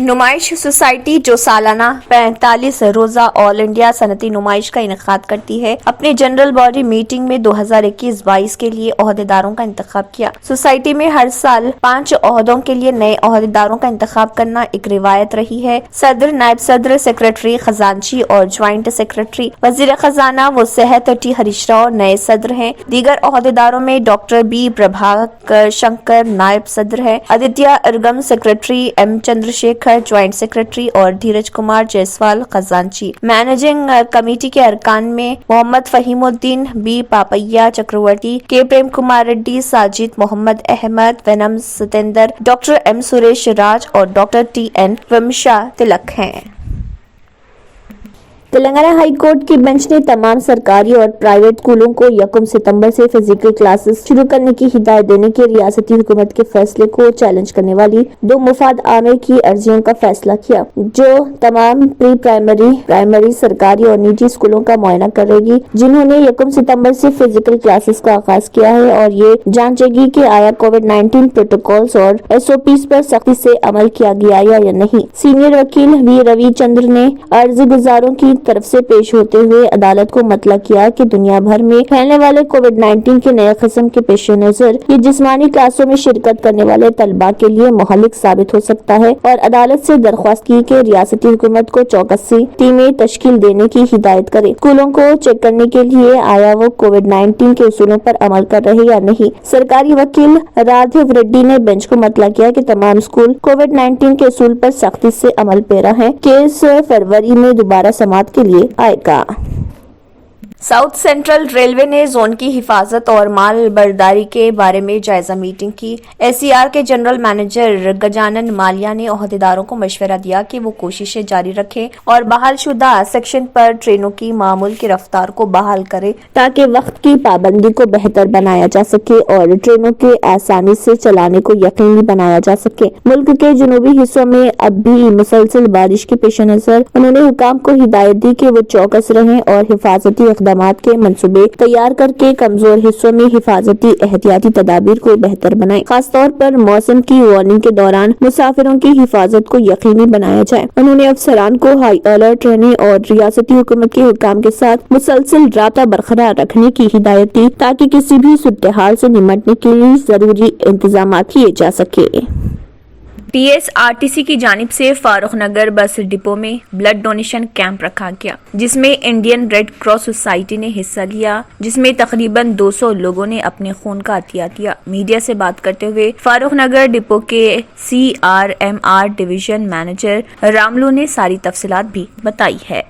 नुमाइश सोसाइटी जो सालाना 45 रोजा ऑल इंडिया सनती नुमाइश का इनेकाद करती है, अपने जनरल बॉडी मीटिंग में 2021-22 के लिए ओहदेदारों का इंतखाब किया। सोसाइटी में हर साल 5 ओहदों के लिए नए ओहदेदारों का इंतखाब करना एक रिवायत रही है। सदर, नायब सदर, सेक्रेटरी, खजांची और ज्वाइंट सेक्रेटरी, वजीर खजाना व सेहत टी हरीश राव नए सदर हैं। दीगर ओहदेदारों में डॉक्टर बी प्रभाकर शंकर नायब सदर है, Aditya Argam secretary, M Chandrashekar joint secretary और धीरज कुमार जायसवाल खजांची। मैनेजिंग कमेटी के अरकान में Mohammed Fahimuddin, B Papaiah Chakravarthy, K Prem Kumar Reddy, Sajid Mohammed Ahmed, Vanam Satendra, doctor M Suresh Raj और doctor T N Vamsha Tilak हैं। तेलंगाना हाई कोर्ट की बेंच ने तमाम सरकारी और प्राइवेट स्कूलों को 1 सितंबर से फिजिकल क्लासेस शुरू करने की हिदायत देने के रियासती हुकूमत के फैसले को चैलेंज करने वाली 2 मुफाद आमे की अर्जियों का फैसला किया, जो तमाम प्री प्राइमरी सरकारी और निजी स्कूलों का मुआयना करेगी, जिन्होंने 1 सितंबर से फिजिकल क्लासेस का आगाज किया है, और ये जांचेगी कि आया कोविड-19 प्रोटोकॉल्स और SOPs पर सख्ती से अमल किया गया या नहीं। सीनियर वकील वी रविचंद्र ने अर्जी गुजारों की तरफ से पेश होते हुए अदालत को मतला किया कि दुनिया भर में फैलने वाले कोविड-19 के नए किस्म के पेश नजर ये जिस्मानी क्लासों में शिरकत करने वाले तलबा के लिए मुहल्लिक साबित हो सकता है, और अदालत से दरख्वास्त की कि रियासती हुकूमत को चौकसी टीमें तश्कील देने की हिदायत करे, स्कूलों को चेक करने के लिए आया वो कोविड-19 के उसूलों पर अमल कर रहे या नहीं। सरकारी वकील राघव रेड्डी ने बेंच को मतला किया कि तमाम स्कूल कोविड-19 के उसूल पर सख्ती से अमल पेरा है। केस फरवरी में दोबारा समाअत के लिए आएगा। साउथ सेंट्रल रेलवे ने जोन की हिफाजत और माल बर्दारी के बारे में जायजा मीटिंग की। SCR के जनरल मैनेजर गजानन मालिया ने ओहदेदारों को मशवरा दिया कि वो कोशिशें जारी रखें और बहालशुदा सेक्शन पर ट्रेनों की मामूल की रफ्तार को बहाल करें, ताकि वक्त की पाबंदी को बेहतर बनाया जा सके और ट्रेनों के आसानी से चलाने को यकीनी बनाया जा सके। मुल्क के जनूबी हिस्सों में अब भी मुसलसल बारिश के पेश नजर उन्होंने हुकाम को हिदायत दी कि वो चौकस रहें और हिफाजती इक़दामात के मंसूबे तैयार करके कमजोर हिस्सों में हिफाजती एहतियाती तदाबीर को बेहतर बनाएं। खासतौर पर मौसम की वार्निंग के दौरान मुसाफिरों की हिफाजत को यकीनी बनाया जाए। उन्होंने अफसरान को हाई अलर्ट रहने और रियासती हुकूमत के हुकाम के साथ मुसलसल राब्ता बरकरार रखने की हिदायत दी, ताकि किसी भी सूरत-ए-हाल से निमटने के लिए जरूरी इंतजाम किए जा सके। TSRTC की जानिब से फारूक नगर बस डिपो में ब्लड डोनेशन कैंप रखा गया, जिसमें इंडियन रेड क्रॉस सोसाइटी ने हिस्सा लिया, जिसमें तकरीबन 200 लोगों ने अपने खून का अतिया दिया। मीडिया से बात करते हुए फारूक नगर डिपो के CRMR डिवीजन मैनेजर रामलू ने सारी तफसीलात भी बताई है।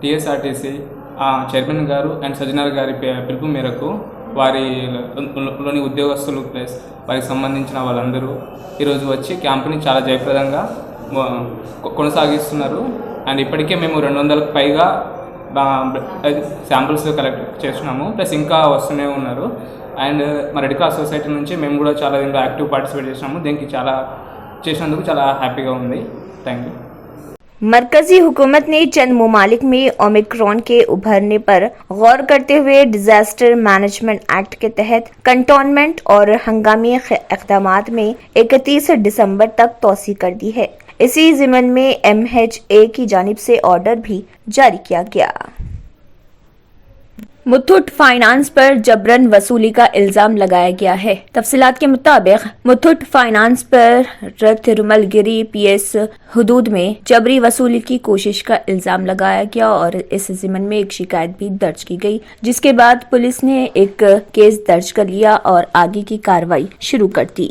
TSRTC చైర్మన్ గారు అండ్ సజ్జనార్ గారి పిలుపు మేరకు వారిలోని ఉద్యోగస్తులు ప్లస్ వారికి సంబంధించిన వాళ్ళందరూ ఈరోజు వచ్చి క్యాంపుని చాలా జయప్రదంగా కొనసాగిస్తున్నారు. అండ్ ఇప్పటికే మేము 200కు పైగా శాంపిల్స్ కలెక్ట్ చేస్తున్నాము, ప్లస్ ఇంకా వస్తూనే ఉన్నారు. అండ్ మా రెడ్ క్రాస్ సొసైటీ నుంచి మేము కూడా చాలా దీంట్లో యాక్టివ్ పార్టిసిపేట్ చేసినాము. దీనికి చాలా చేసినందుకు చాలా హ్యాపీగా ఉంది. Thank you. मरकजी हुकूमत ने चंद ममालिक में ओमिक्रॉन के उभरने पर गौर करते हुए डिजास्टर मैनेजमेंट एक्ट के तहत कंटोनमेंट और हंगामी इक़दामात में 31 दिसंबर तक तोसी कर दी है। इसी ज़िमन में MHA की जानिब से ऑर्डर भी जारी किया गया। मुथूट फाइनेंस पर जबरन वसूली का इल्जाम लगाया गया है। तफसीलात के मुताबिक मुथूट फाइनेंस पर रतरुमलगिरी PS हुदूद में जबरी वसूली की कोशिश का इल्जाम लगाया गया और इस ज़िमन में एक शिकायत भी दर्ज की गई, जिसके बाद पुलिस ने एक केस दर्ज कर लिया और आगे की कार्रवाई शुरू कर दी।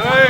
Hey,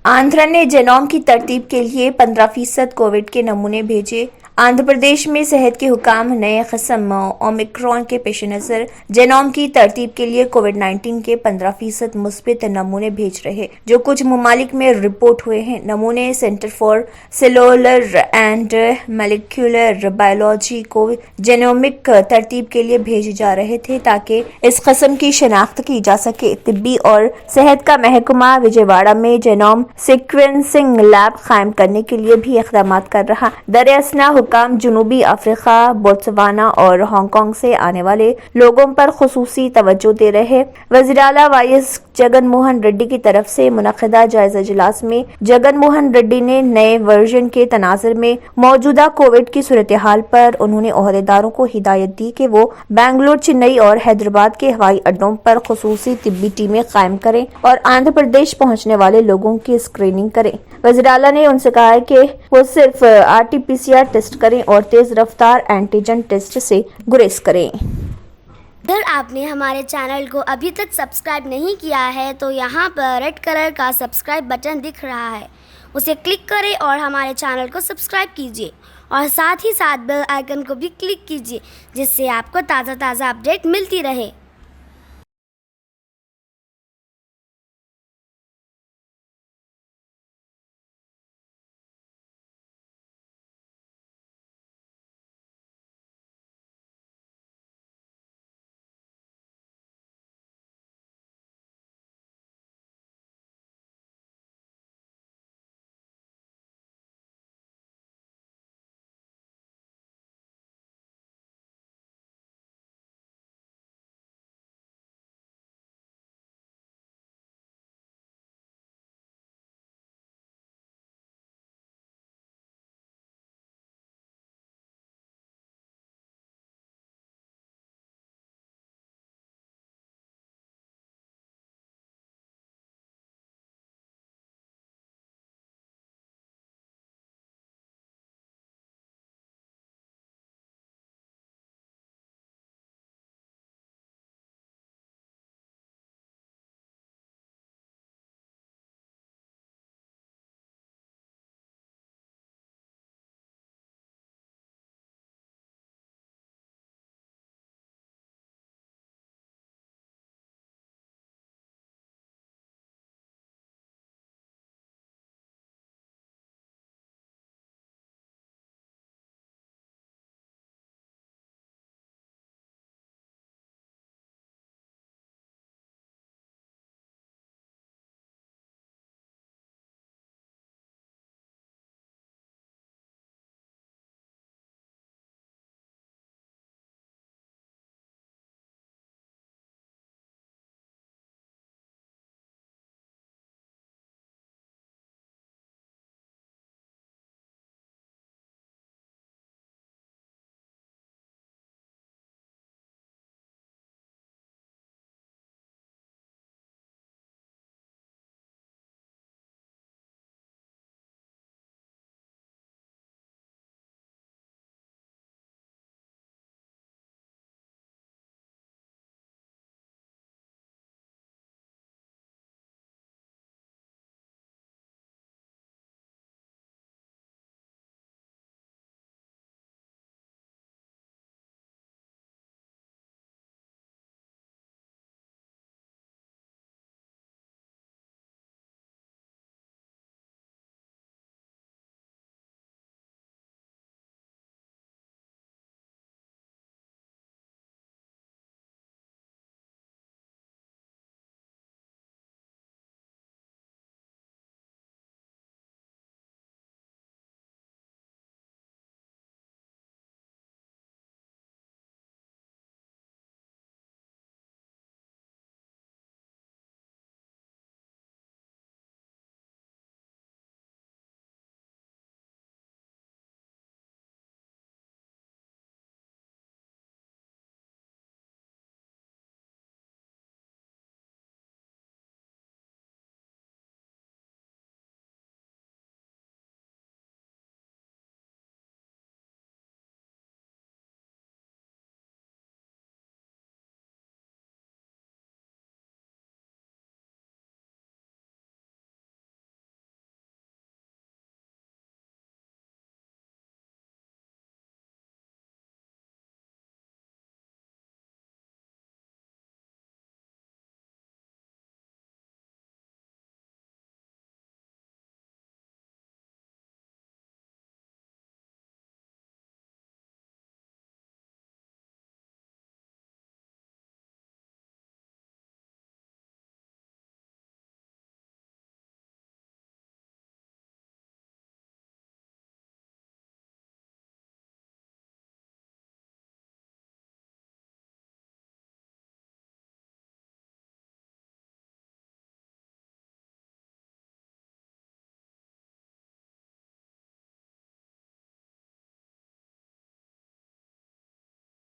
आंध्र ने जेनोम की तरतीब के लिए 15% कोविड के नमूने भेजे। आंध्र प्रदेश में सेहत के हुकाम नए किस्म ओमिक्रॉन के पेश नजर जेनोम की तरतीब के लिए कोविड-19 के 15% मुस्बित नमूने भेज रहे, जो कुछ ममालिक में रिपोर्ट हुए हैं। नमूने centre for cellular and molecular biology को जेनोमिक तरतीब के लिए भेजे जा रहे थे ताकि इस किस्म की शनाख्त की जा सके। तिब्बी और सेहत का महकमा विजयवाड़ा में जेनोम सीक्वेंसिंग लैब कायम करने के लिए भी इक़दाम कर रहा। दरअसल हुकाम जुनूबी अफ्रीका, बोत्सवाना और हांगकांग से आने वाले लोगों पर खुसूसी तवज्जो दे रहे। वज़ीर आला वाईएस जगन मोहन रेड्डी की तरफ से मुनक़िदा जायजा इजलास में जगन मोहन रेड्डी ने नए वर्जन के तनाज़ुर में मौजूदा कोविड की सूरत हाल पर उन्होंने ओहदेदारों को हिदायत दी कि वो बेंगलुरु, चेन्नई और हैदराबाद के हवाई अड्डों पर खुसूसी तिब्बी टीमें कायम करें और आंध्र प्रदेश पहुंचने वाले लोगों की स्क्रीनिंग करें। वज़ीर आला ने उनसे कहा है कि वो सिर्फ RT-PCR टेस्ट करें और तेज रफ्तार एंटीजन टेस्ट से गुरेज करें। अगर आपने हमारे चैनल को अभी तक सब्सक्राइब नहीं किया है तो यहाँ पर रेड कलर का सब्सक्राइब बटन दिख रहा है, उसे क्लिक करें और हमारे चैनल को सब्सक्राइब कीजिए और साथ ही साथ बेल आइकन को भी क्लिक कीजिए, जिससे आपको ताज़ा अपडेट मिलती रहे।